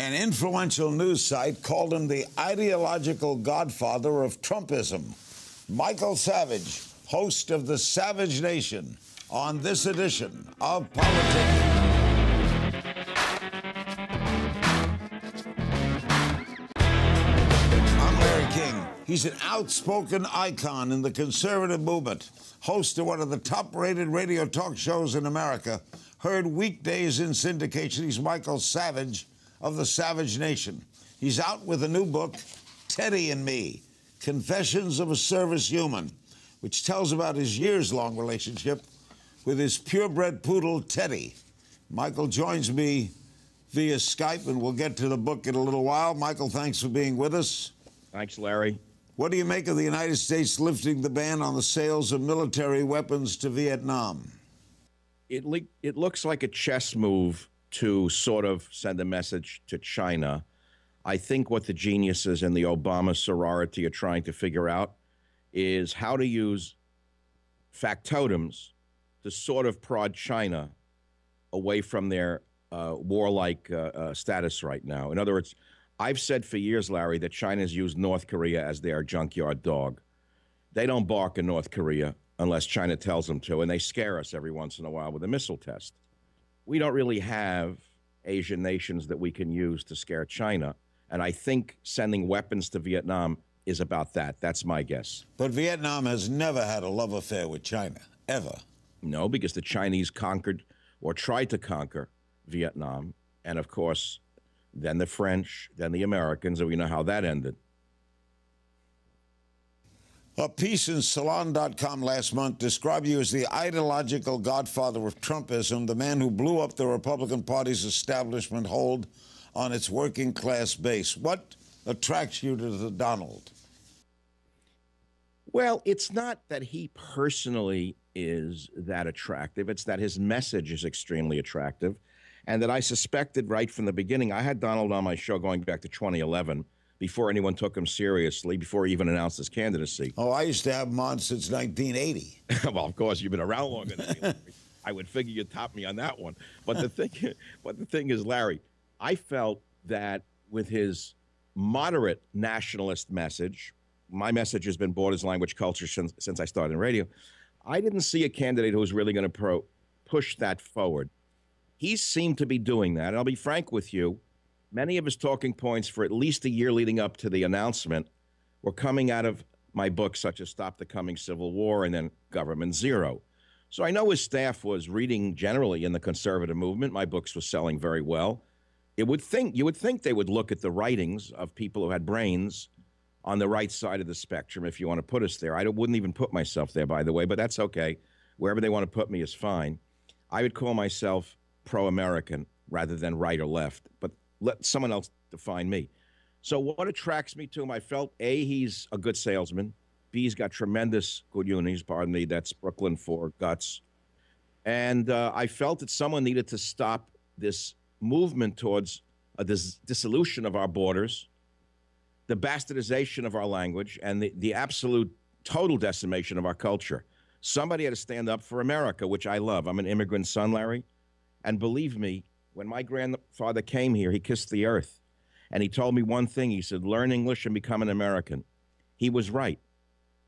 An influential news site called him the ideological godfather of Trumpism. Michael Savage, host of The Savage Nation, on this edition of Politics. I'm Larry King. He's an outspoken icon in the conservative movement, host of one of the top-rated radio talk shows in America, heard weekdays in syndication. He's Michael Savage of The Savage Nation. He's out with a new book, Teddy and Me, Confessions of a Service Human, which tells about his years-long relationship with his purebred poodle, Teddy. Michael joins me via Skype, and we'll get to the book in a little while. Michael, thanks for being with us. Thanks, Larry. What do you make of the United States lifting the ban on the sales of military weapons to Vietnam? It looks like a chess move to sort of send a message to China. I think what the geniuses in the Obama sorority are trying to figure out is how to use factotums to sort of prod China away from their warlike status right now. In other words, I've said for years, Larry, that China's used North Korea as their junkyard dog. They don't bark in North Korea unless China tells them to, and they scare us every once in a while with a missile test. We don't really have Asian nations that we can use to scare China, and I think sending weapons to Vietnam is about that. That's my guess. But Vietnam has never had a love affair with China, ever. No, because the Chinese conquered or tried to conquer Vietnam, and of course, then the French, then the Americans, and we know how that ended. A piece in Salon.com last month described you as the ideological godfather of Trumpism, the man who blew up the Republican Party's establishment hold on its working class base. What attracts you to the Donald? Well, it's not that he personally is that attractive. It's that his message is extremely attractive, and that I suspected right from the beginning. I had Donald on my show going back to 2011, before anyone took him seriously, before he even announced his candidacy. Oh, I used to have him on since 1980. Well, of course, you've been around longer than me, Larry. I would figure you'd top me on that one. But the thing is, Larry, I felt that with his moderate nationalist message, my message has been borders, language, culture since I started in radio, I didn't see a candidate who was really going to push that forward. He seemed to be doing that. And I'll be frank with you, many of his talking points for at least a year leading up to the announcement were coming out of my books, such as Stop the Coming Civil War and then Government Zero. So I know his staff was reading generally in the conservative movement. My books were selling very well. You would think they would look at the writings of people who had brains on the right side of the spectrum, if you want to put us there. I wouldn't even put myself there, by the way, but that's okay. Wherever they want to put me is fine. I would call myself pro-American rather than right or left, but let someone else define me. So what attracts me to him, I felt, A, he's a good salesman. B, he's got tremendous good unis, pardon me, that's Brooklyn for guts. And I felt that someone needed to stop this movement towards this dissolution of our borders, the bastardization of our language, and the absolute total decimation of our culture. Somebody had to stand up for America, which I love. I'm an immigrant son, Larry. And believe me, when my grandfather came here, he kissed the earth. And he told me one thing. He said, learn English and become an American. He was right.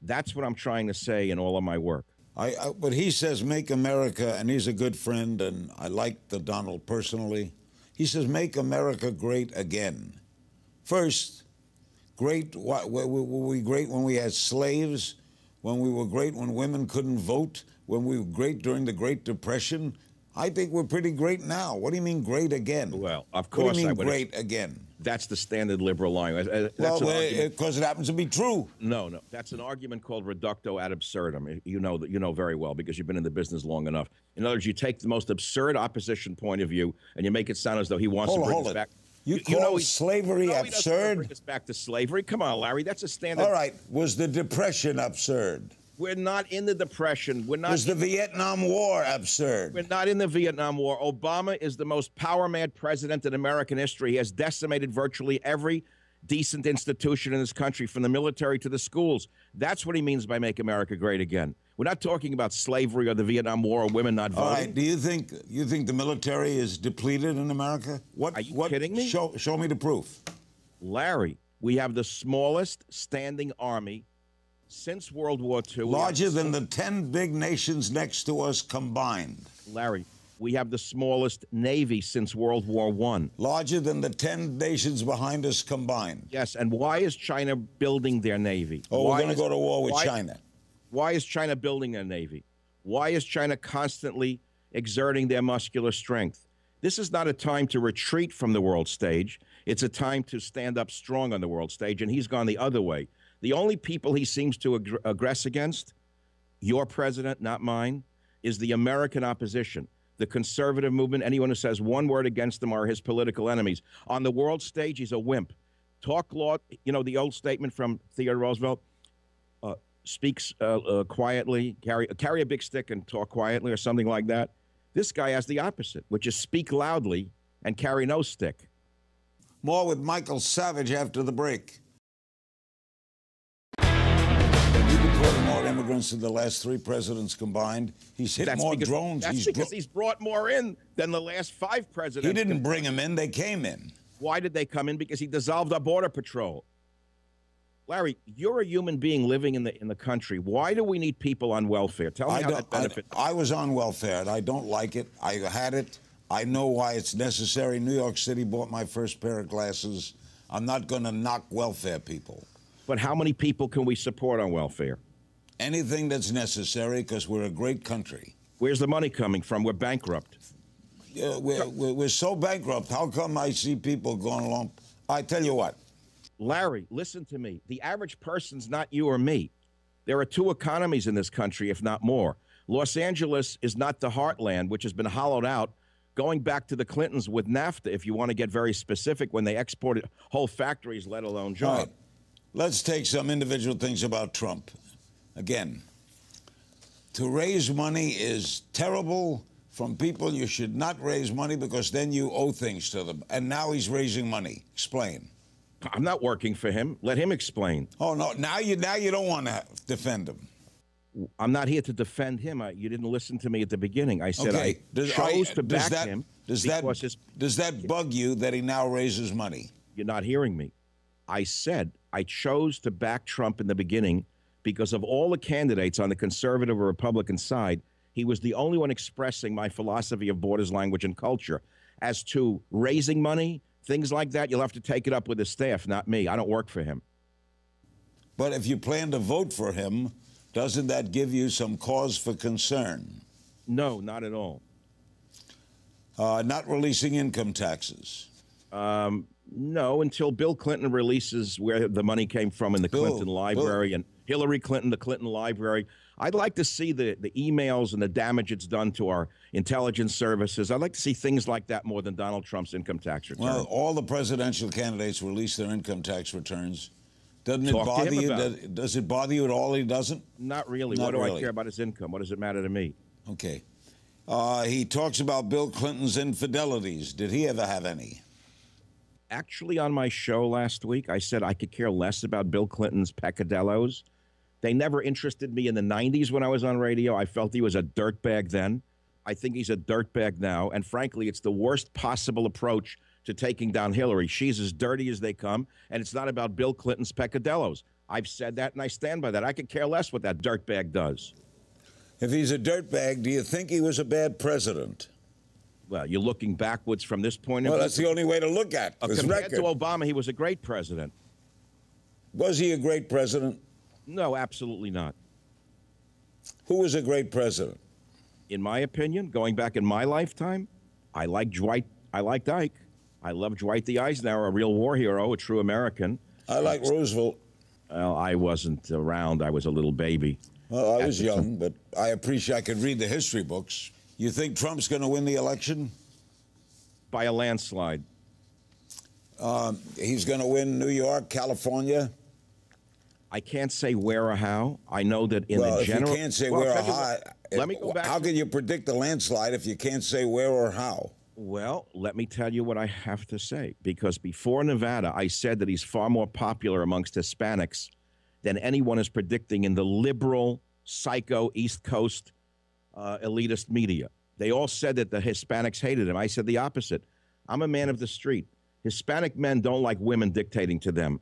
That's what I'm trying to say in all of my work. But he says, make America, and he's a good friend, and I like the Donald personally. He says, make America great again. First, great, were we great when we had slaves? When we were great when women couldn't vote? When we were great during the Great Depression? I think we're pretty great now. What do you mean great again? Well, of course. What do you mean great again? That's the standard liberal line. Well, because it happens to be true. No. That's an argument called reducto ad absurdum. You know very well because you've been in the business long enough. In other words, you take the most absurd opposition point of view and you make it sound as though he wants to bring us back. You call slavery absurd? Bring us back to slavery? Come on, Larry. That's a standard. All right. Was the Depression absurd? We're not in the Depression. Was the Vietnam War absurd? We're not in the Vietnam War. Obama is the most power-mad president in American history. He has decimated virtually every decent institution in this country, from the military to the schools. That's what he means by make America great again. We're not talking about slavery or the Vietnam War or women not voting. All right. Do you think the military is depleted in America? Are you kidding me? Show me the proof. Larry, we have the smallest standing army since World War II. Larger than the 10 big nations next to us combined. Larry, we have the smallest Navy since World War I. Larger than the 10 nations behind us combined. Yes, and why is China building their Navy? Oh, we're going to go to war with China. Why is China building a Navy? Why is China constantly exerting their muscular strength? This is not a time to retreat from the world stage. It's a time to stand up strong on the world stage, and he's gone the other way. The only people he seems to aggress against, your president, not mine, is the American opposition, the conservative movement. Anyone who says one word against them are his political enemies. On the world stage, he's a wimp. Talk law, you know, the old statement from Theodore Roosevelt, speaks quietly, carry a big stick and talk quietly or something like that. This guy has the opposite, which is speak loudly and carry no stick. More with Michael Savage after the break. He deported more immigrants than the last 3 presidents combined. He's hit more drones. That's because he's brought more in than the last 5 presidents. He didn't bring them in. They came in. Why did they come in? Because he dissolved our border patrol. Larry, you're a human being living in the country. Why do we need people on welfare? Tell me how that benefits. I was on welfare, and I don't like it. I had it. I know why it's necessary. New York City bought my first pair of glasses. I'm not going to knock welfare people. But how many people can we support on welfare? Anything that's necessary, because we're a great country. Where's the money coming from? We're bankrupt. We're so bankrupt. How come I see people going along? I tell you what. Larry, listen to me. The average person's not you or me. There are 2 economies in this country, if not more. Los Angeles is not the heartland, which has been hollowed out, going back to the Clintons with NAFTA, if you want to get very specific, when they exported whole factories, let alone jobs. Right. Let's take some individual things about Trump. Again, to raise money is terrible from people. You should not raise money because then you owe things to them. And now he's raising money. Explain. I'm not working for him. Let him explain. Oh, no. Now you don't want to defend him. I'm not here to defend him. You didn't listen to me at the beginning. I said I chose to back him. Does that bug you that he now raises money? You're not hearing me. I said I chose to back Trump in the beginning because of all the candidates on the conservative or Republican side, he was the only one expressing my philosophy of borders, language, and culture. As to raising money, things like that, you'll have to take it up with his staff, not me. I don't work for him. But if you plan to vote for him, doesn't that give you some cause for concern? No, not at all. Not releasing income taxes? No, until Bill Clinton releases where the money came from in the Clinton Library and Hillary Clinton, the Clinton Library. I'd like to see the emails and the damage it's done to our intelligence services. I'd like to see things like that more than Donald Trump's income tax return. Well, all the presidential candidates release their income tax returns. Doesn't it bother you? Does it bother you at all he doesn't? Not really. What do I care about his income? What does it matter to me? Okay. He talks about Bill Clinton's infidelities. Did he ever have any? Actually, on my show last week, I said I could care less about Bill Clinton's peccadillos. They never interested me in the 90s when I was on radio. I felt he was a dirtbag then. I think he's a dirtbag now. And frankly, it's the worst possible approach to taking down Hillary. She's as dirty as they come, and it's not about Bill Clinton's peccadillos. I've said that, and I stand by that. I could care less what that dirtbag does. If he's a dirtbag, do you think he was a bad president? Well, you're looking backwards from this point of view. Well, that's the only way to look at his compared record. to Obama, he was a great president. Was he a great president? No, absolutely not. Who was a great president? In my opinion, going back in my lifetime, I liked Dwight. I liked Ike. I loved Dwight D. Eisenhower, a real war hero, a true American. I like Roosevelt. Well, I wasn't around. I was a little baby. Well, I was young, but I appreciate I could read the history books. You think Trump's going to win the election? By a landslide. He's going to win New York, California? I can't say where or how. I know that in the general... Well, if you can't say where or how... Let me go back. How can you predict a landslide if you can't say where or how? Well, let me tell you what I have to say. Because before Nevada, I said that he's far more popular amongst Hispanics than anyone is predicting in the liberal psycho East Coast elitist media. They all said that the Hispanics hated him. I said the opposite. I'm a man of the street. Hispanic men don't like women dictating to them.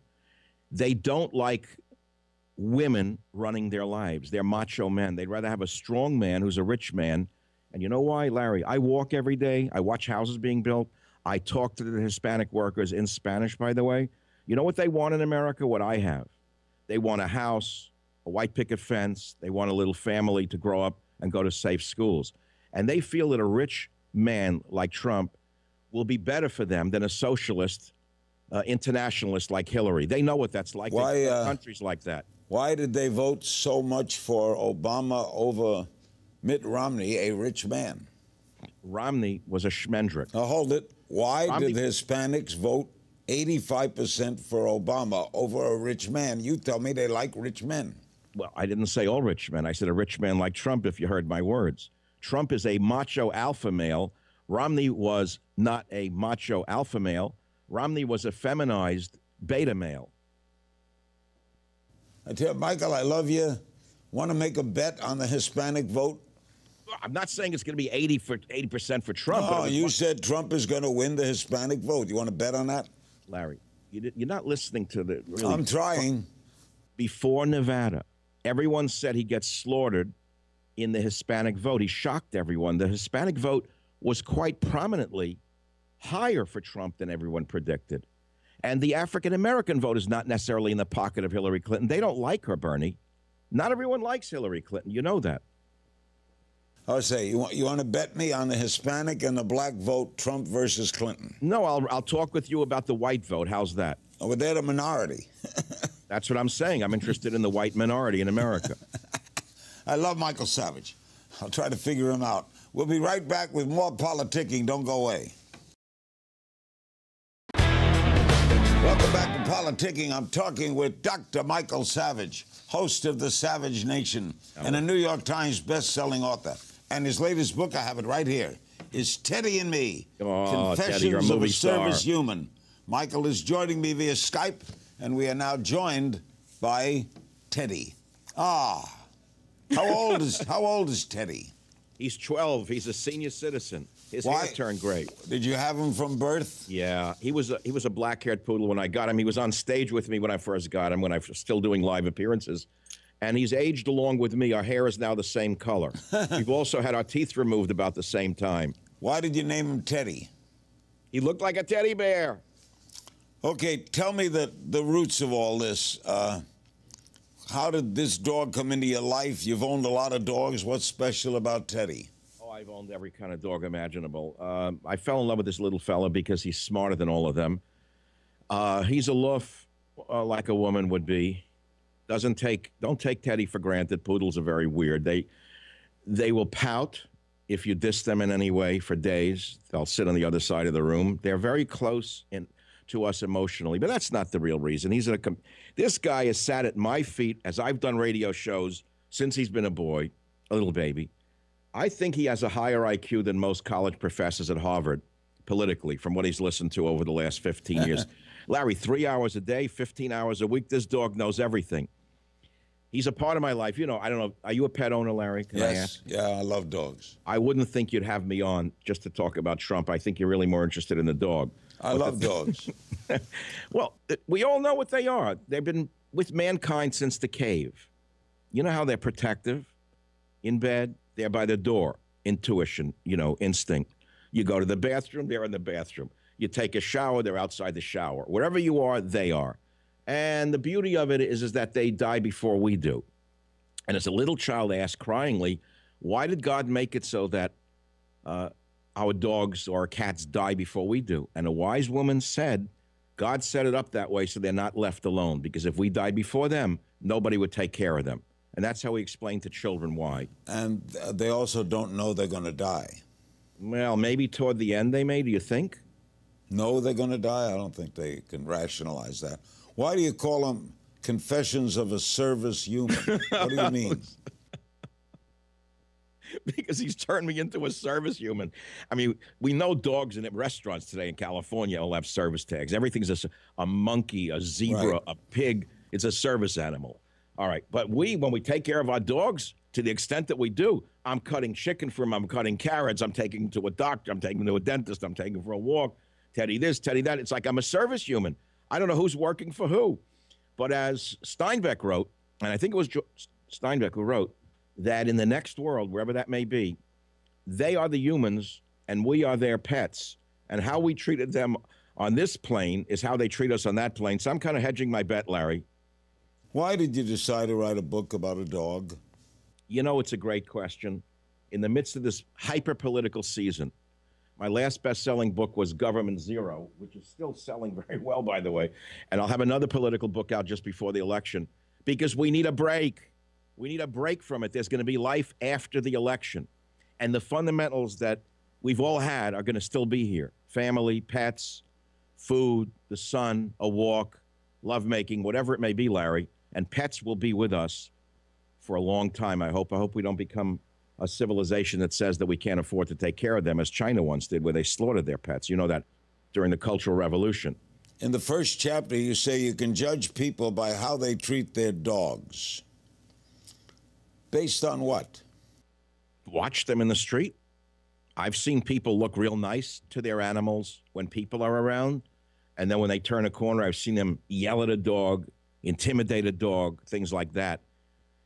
They don't like women running their lives. They're macho men. They'd rather have a strong man who's a rich man. And you know why, Larry? I walk every day. I watch houses being built. I talk to the Hispanic workers in Spanish, by the way. You know what they want in America? What I have. They want a house, a white picket fence. They want a little family to grow up and go to safe schools. And they feel that a rich man like Trump will be better for them than a socialist internationalist like Hillary. They know what that's like. Why, countries like that. Why did they vote so much for Obama over Mitt Romney, a rich man? Romney was a schmendrick. Now, hold it. Why did the Hispanics vote 85% for Obama over a rich man? You tell me they like rich men. Well, I didn't say all rich men. I said a rich man like Trump, if you heard my words. Trump is a macho alpha male. Romney was not a macho alpha male. Romney was a feminized beta male. I tell you, Michael, I love you. Want to make a bet on the Hispanic vote? I'm not saying it's going to be 80% for Trump. No, you said Trump is going to win the Hispanic vote. You want to bet on that? Larry, you're not listening to the... Really, I'm trying. Before Nevada, everyone said he gets slaughtered in the Hispanic vote. He shocked everyone. The Hispanic vote was quite prominently higher for Trump than everyone predicted. And the African-American vote is not necessarily in the pocket of Hillary Clinton. They don't like her, Bernie. Not everyone likes Hillary Clinton. You know that. I'll say, you want to bet me on the Hispanic and the black vote, Trump versus Clinton? No, I'll talk with you about the white vote. How's that? Oh, but they're the minority. That's what I'm saying. I'm interested in the white minority in America. I love Michael Savage. I'll try to figure him out. We'll be right back with more politicking. Don't go away. Welcome back to Politicking. I'm talking with Dr. Michael Savage, host of The Savage Nation and a New York Times best-selling author. And his latest book, I have it right here, is Teddy and Me, Confessions Teddy, you're a of movie a Service star. Human. Michael is joining me via Skype, and we are now joined by Teddy. How old is Teddy? He's 12. He's a senior citizen. His hair turned gray. Did you have him from birth? Yeah, he was a black-haired poodle when I got him. He was on stage with me when I first got him, when I was still doing live appearances. And he's aged along with me. Our hair is now the same color. We've also had our teeth removed about the same time. Why did you name him Teddy? He looked like a teddy bear. Okay, tell me the roots of all this. How did this dog come into your life? You've owned a lot of dogs. What's special about Teddy? Oh, I've owned every kind of dog imaginable. I fell in love with this little fella because he's smarter than all of them. He's aloof, like a woman would be. Don't take Teddy for granted. Poodles are very weird. They will pout if you diss them in any way for days. They'll sit on the other side of the room. They're very close to us emotionally, but that's not the real reason. This guy has sat at my feet as I've done radio shows since he's been a boy, a little baby. I think he has a higher IQ than most college professors at Harvard, politically, from what he's listened to over the last 15 years. Larry, 3 hours a day, 15 hours a week. This dog knows everything. He's a part of my life. You know, I don't know. Are you a pet owner, Larry? Can I ask? Yeah, I love dogs. I wouldn't think you'd have me on just to talk about Trump. I think you're really more interested in the dog. I love dogs. Well, we all know what they are. They've been with mankind since the cave. You know how they're protective? In bed, they're by the door. Intuition, instinct. You go to the bathroom, they're in the bathroom. You take a shower, they're outside the shower. Wherever you are, they are. And the beauty of it is that they die before we do. And as a little child asked cryingly, why did God make it so that our dogs or our cats die before we do? And a wise woman said, God set it up that way so they're not left alone, because if we died before them, nobody would take care of them. And that's how we explain to children why. And they also don't know they're going to die. Well, maybe toward the end they may, do you think? No, they're going to die? I don't think they can rationalize that. Why do you call them Confessions of a Service Human? What do you mean? Because he's turned me into a service human. I mean, we know dogs in restaurants today in California all have service tags. Everything's a monkey, a zebra, right. A pig. It's a service animal. All right. But when we take care of our dogs, to the extent that we do, I'm cutting chicken for him. I'm cutting carrots. I'm taking him to a doctor. I'm taking him to a dentist. I'm taking him for a walk. Teddy this, Teddy that. It's like I'm a service human. I don't know who's working for who. But as Steinbeck wrote, and I think it was Steinbeck who wrote, that in the next world, wherever that may be, they are the humans and we are their pets. And how we treated them on this plane is how they treat us on that plane. So I'm kind of hedging my bet, Larry. Why did you decide to write a book about a dog? You know, it's a great question. In the midst of this hyper-political season, my last best-selling book was Government Zero, which is still selling very well, by the way. And I'll have another political book out just before the election because we need a break. We need a break from it. There's going to be life after the election. And the fundamentals that we've all had are going to still be here. Family, pets, food, the sun, a walk, lovemaking, whatever it may be, Larry. And pets will be with us for a long time, I hope. I hope we don't become a civilization that says that we can't afford to take care of them, as China once did, where they slaughtered their pets. You know that during the Cultural Revolution. In the first chapter, you say you can judge people by how they treat their dogs. Based on what? Watch them in the street. I've seen people look real nice to their animals when people are around. And then when they turn a corner, I've seen them yell at a dog, intimidate a dog, things like that.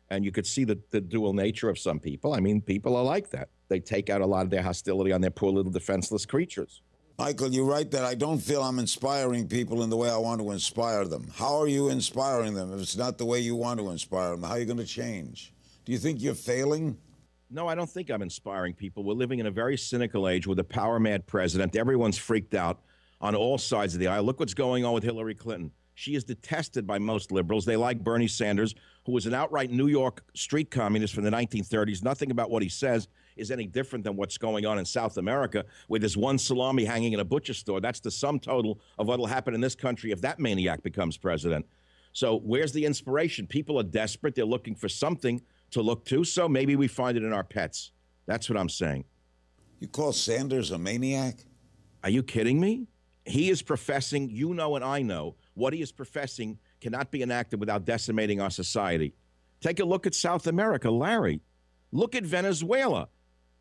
And you could see the dual nature of some people. I mean, people are like that. They take out a lot of their hostility on their poor little defenseless creatures. Michael, you write that I don't feel I'm inspiring people in the way I want to inspire them. How are you inspiring them if it's not the way you want to inspire them? How are you going to change? Do you think you're failing? No, I don't think I'm inspiring people. We're living in a very cynical age with a power-mad president. Everyone's freaked out on all sides of the aisle. Look what's going on with Hillary Clinton. She is detested by most liberals. They like Bernie Sanders, who was an outright New York street communist from the 1930s. Nothing about what he says is any different than what's going on in South America, where there's one salami hanging in a butcher store. That's the sum total of what will happen in this country if that maniac becomes president. So where's the inspiration? People are desperate. They're looking for something to look to, so maybe we find it in our pets. That's what I'm saying. You call Sanders a maniac? Are you kidding me? He is professing, you know and I know, what he is professing cannot be enacted without decimating our society. Take a look at South America, Larry. Look at Venezuela.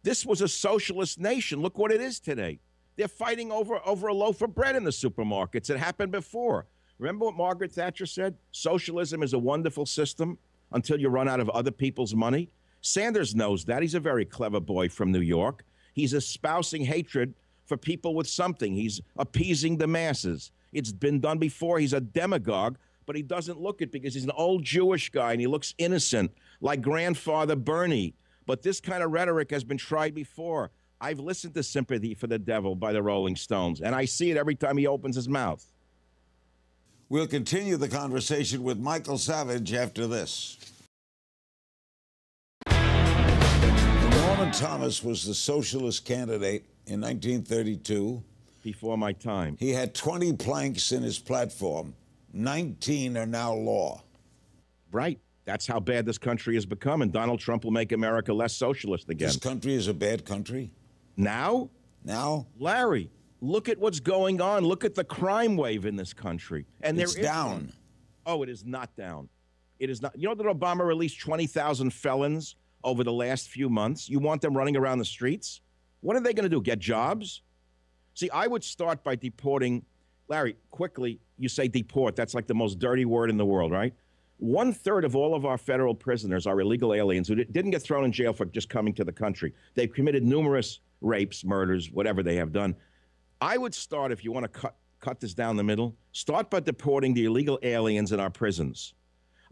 This was a socialist nation. Look what it is today. They're fighting over a loaf of bread in the supermarkets. It happened before. Remember what Margaret Thatcher said? Socialism is a wonderful system until you run out of other people's money. Sanders knows that. He's a very clever boy from New York. He's espousing hatred for people with something. He's appeasing the masses. It's been done before. He's a demagogue, but he doesn't look it because he's an old Jewish guy and he looks innocent, like grandfather Bernie. But this kind of rhetoric has been tried before. I've listened to Sympathy for the Devil by the Rolling Stones, and I see it every time he opens his mouth. We'll continue the conversation with Michael Savage after this. Norman Thomas was the socialist candidate in 1932. Before my time. He had 20 planks in his platform. 19 are now law. Right. That's how bad this country has become, and Donald Trump will make America less socialist again. This country is a bad country? Now? Now? Larry, look at what's going on. Look at the crime wave in this country. And it's down. Oh, it is not down. It is not. You know that Obama released 20,000 felons over the last few months? You want them running around the streets? What are they going to do, get jobs? See, I would start by deporting. Larry, quickly, you say deport. That's like the most dirty word in the world, right? 1/3 of all of our federal prisoners are illegal aliens who didn't get thrown in jail for just coming to the country. They've committed numerous rapes, murders, whatever they have done. I would start, if you want to cut this down the middle, start by deporting the illegal aliens in our prisons.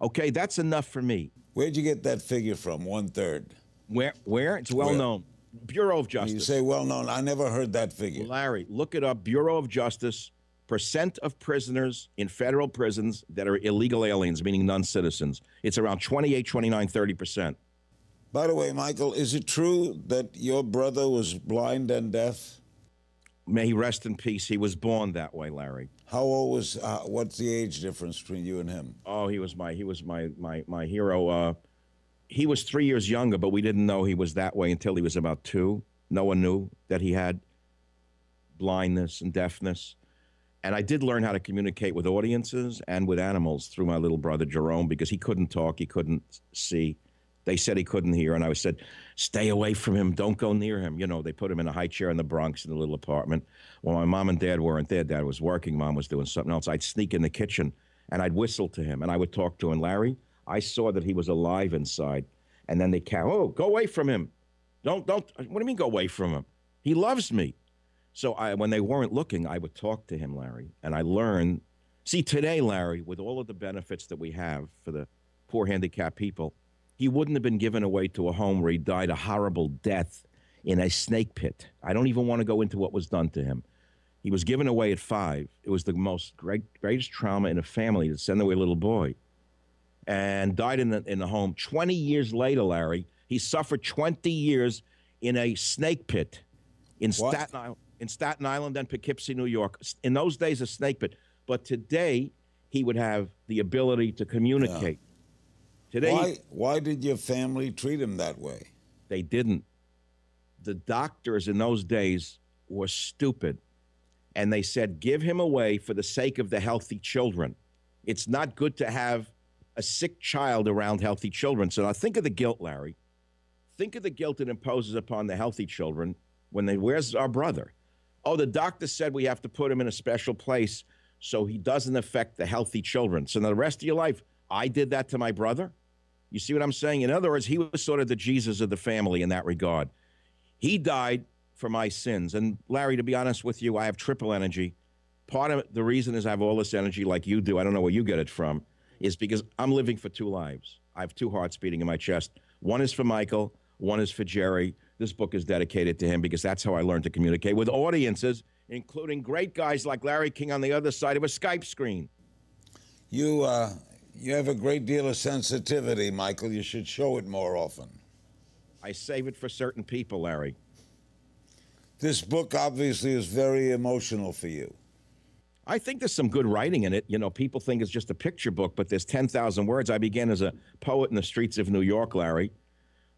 Okay, that's enough for me. Where'd you get that figure from, 1/3? Where? It's well known. Bureau of Justice. You say well known. I never heard that figure. Larry, look it up. Bureau of Justice. Percent of prisoners in federal prisons that are illegal aliens, meaning non-citizens. It's around 28, 29, 30%. By the way, Michael, is it true that your brother was blind and deaf? May he rest in peace. He was born that way, Larry. How old was? What's the age difference between you and him? Oh, he was my hero. He was 3 years younger, but we didn't know he was that way until he was about 2. No one knew that he had blindness and deafness. And I did learn how to communicate with audiences and with animals through my little brother, Jerome, because he couldn't talk, he couldn't see. They said he couldn't hear, and I said, stay away from him, don't go near him. You know, they put him in a high chair in the Bronx in a little apartment. Well, my mom and dad weren't there. Dad was working, mom was doing something else. I'd sneak in the kitchen, and I'd whistle to him, and I would talk to him. Larry, I saw that he was alive inside. And then they go away from him. Don't, what do you mean go away from him? He loves me. So when they weren't looking, I would talk to him, Larry, and I learned. See, today, Larry, with all of the benefits that we have for the poor handicapped people, he wouldn't have been given away to a home where he died a horrible death in a snake pit. I don't even want to go into what was done to him. He was given away at 5. It was the greatest trauma in a family to send away a little boy, and died in the home. 20 years later, Larry, he suffered 20 years in a snake pit in Staten Island and Poughkeepsie, New York. In those days, a snake pit. But today, he would have the ability to communicate. Yeah. Today, why did your family treat him that way? They didn't. The doctors in those days were stupid. And they said, give him away for the sake of the healthy children. It's not good to have a sick child around healthy children. So now think of the guilt, Larry. Think of the guilt it imposes upon the healthy children when where's our brother? Oh, the doctor said we have to put him in a special place so he doesn't affect the healthy children. So now the rest of your life, I did that to my brother? You see what I'm saying? In other words, he was sort of the Jesus of the family in that regard. He died for my sins. And Larry, to be honest with you, I have triple energy. Part of the reason is I have all this energy like you do. I don't know where you get it from. Is because I'm living for 2 lives. I have 2 hearts beating in my chest. One is for Michael, one is for Jerry. This book is dedicated to him because that's how I learned to communicate with audiences, including great guys like Larry King on the other side of a Skype screen. You have a great deal of sensitivity, Michael. You should show it more often. I save it for certain people, Larry. This book obviously is very emotional for you. I think there's some good writing in it. You know, people think it's just a picture book, but there's 10,000 words. I began as a poet in the streets of New York, Larry,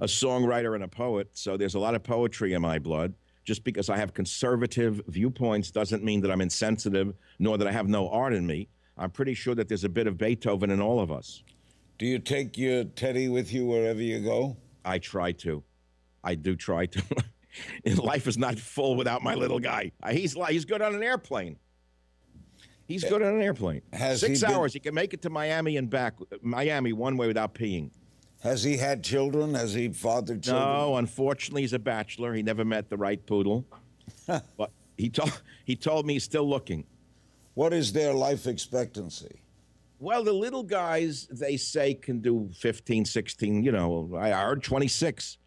a songwriter and a poet. So there's a lot of poetry in my blood. Just because I have conservative viewpoints doesn't mean that I'm insensitive, nor that I have no art in me. I'm pretty sure that there's a bit of Beethoven in all of us. Do you take your Teddy with you wherever you go? I try to. I do try to. Life is not full without my little guy. He's good on an airplane. He's good on an airplane. 6 hours. He can make it to Miami and back. Miami one way without peeing. Has he had children? Has he fathered children? No, unfortunately, he's a bachelor. He never met the right poodle. But he told me he's still looking. What is their life expectancy? Well, the little guys, they say, can do 15, 16. You know, I heard 26.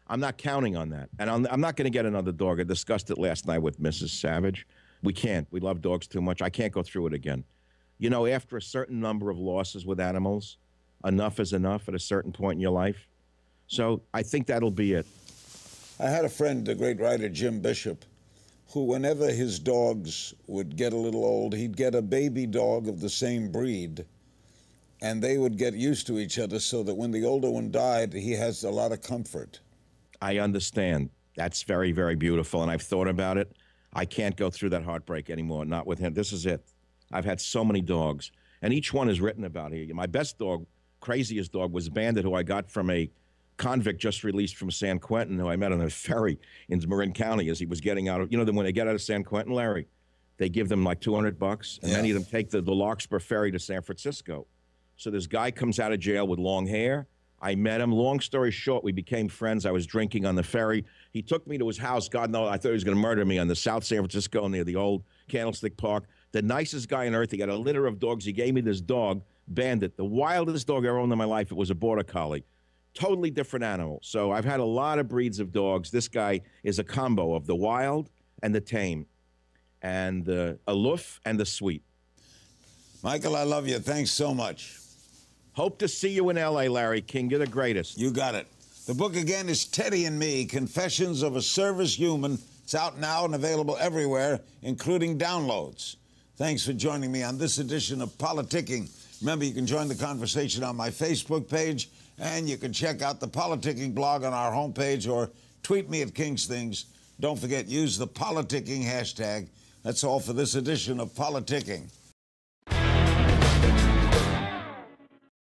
I'm not counting on that. And I'm not going to get another dog. I discussed it last night with Mrs. Savage. We can't. We love dogs too much. I can't go through it again. You know, after a certain number of losses with animals, enough is enough at a certain point in your life. So I think that'll be it. I had a friend, the great writer Jim Bishop, who whenever his dogs would get a little old, he'd get a baby dog of the same breed, and they would get used to each other so that when the older one died, he has a lot of comfort. I understand. That's very, very beautiful, and I've thought about it. I can't go through that heartbreak anymore, not with him. This is it. I've had so many dogs, and each one is written about here. My best dog, craziest dog, was Bandit, who I got from a convict just released from San Quentin, who I met on a ferry in Marin County as he was getting out of, you know, when they get out of San Quentin, Larry, they give them like $200, and many of them take the Larkspur ferry to San Francisco. So this guy comes out of jail with long hair. I met him. Long story short, we became friends. I was drinking on the ferry. He took me to his house. God knows, I thought he was going to murder me on the South San Francisco near the old Candlestick Park. The nicest guy on earth. He got a litter of dogs. He gave me this dog, Bandit, the wildest dog I ever owned in my life. It was a border collie. Totally different animal. So I've had a lot of breeds of dogs. This guy is a combo of the wild and the tame, and the aloof and the sweet. Michael, I love you. Thanks so much. Hope to see you in L.A., Larry King. You're the greatest. You got it. The book again is Teddy and Me, Confessions of a Service Human. It's out now and available everywhere, including downloads. Thanks for joining me on this edition of Politicking. Remember, you can join the conversation on my Facebook page, and you can check out the Politicking blog on our homepage or tweet me at King's Things. Don't forget, use the Politicking hashtag. That's all for this edition of Politicking.